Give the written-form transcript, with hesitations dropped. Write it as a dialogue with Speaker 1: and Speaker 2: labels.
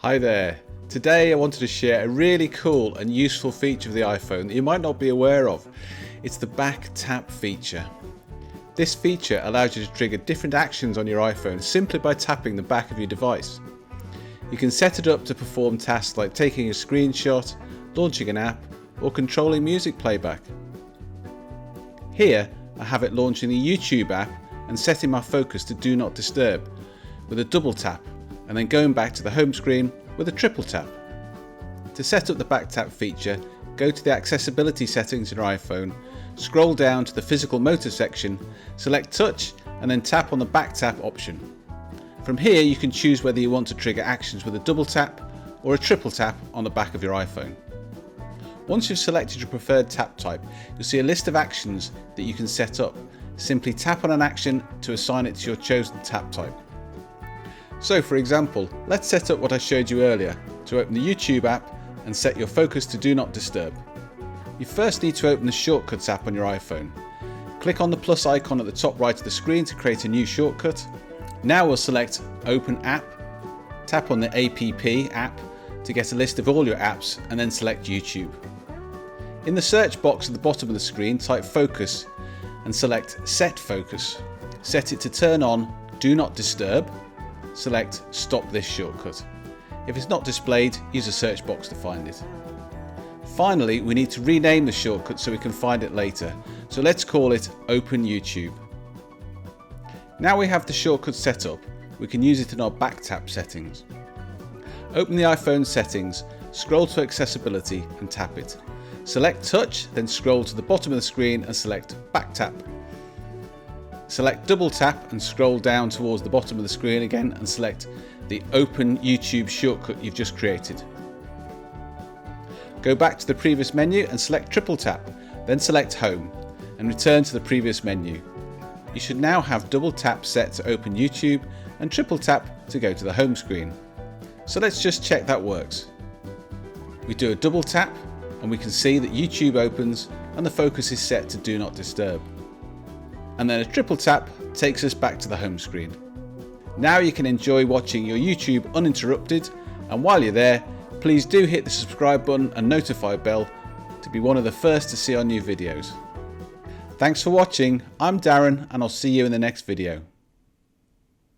Speaker 1: Hi there. Today I wanted to share a really cool and useful feature of the iPhone that you might not be aware of. It's the back tap feature. This feature allows you to trigger different actions on your iPhone simply by tapping the back of your device. You can set it up to perform tasks like taking a screenshot, launching an app, or controlling music playback. Here I have it launching the YouTube app and setting my focus to Do Not Disturb with a double tap, and then going back to the home screen with a triple tap. To set up the back tap feature, go to the accessibility settings in your iPhone, scroll down to the physical motor section, select touch and then tap on the back tap option. From here you can choose whether you want to trigger actions with a double tap or a triple tap on the back of your iPhone. Once you've selected your preferred tap type, you'll see a list of actions that you can set up. Simply tap on an action to assign it to your chosen tap type. So for example, let's set up what I showed you earlier to open the YouTube app and set your focus to Do Not Disturb. You first need to open the Shortcuts app on your iPhone. Click on the plus icon at the top right of the screen to create a new shortcut. Now we'll select Open App, tap on the APP app to get a list of all your apps and then select YouTube. In the search box at the bottom of the screen, type Focus and select Set Focus. Set it to turn on Do Not Disturb. Select Stop this shortcut. If it's not displayed, use a search box to find it. Finally, we need to rename the shortcut so we can find it later. So let's call it Open YouTube. Now we have the shortcut set up, we can use it in our back tap settings. Open the iPhone settings, scroll to accessibility and tap it. Select touch, then scroll to the bottom of the screen and select back tap. Select double tap and scroll down towards the bottom of the screen again and select the Open YouTube shortcut you've just created. Go back to the previous menu and select triple tap, then select Home and return to the previous menu. You should now have double tap set to open YouTube and triple tap to go to the home screen. So let's just check that works. We do a double tap and we can see that YouTube opens and the focus is set to Do Not Disturb. And then a triple tap takes us back to the home screen. Now you can enjoy watching your YouTube uninterrupted, and while you're there, please do hit the subscribe button and notify bell to be one of the first to see our new videos. Thanks for watching, I'm Darren and I'll see you in the next video.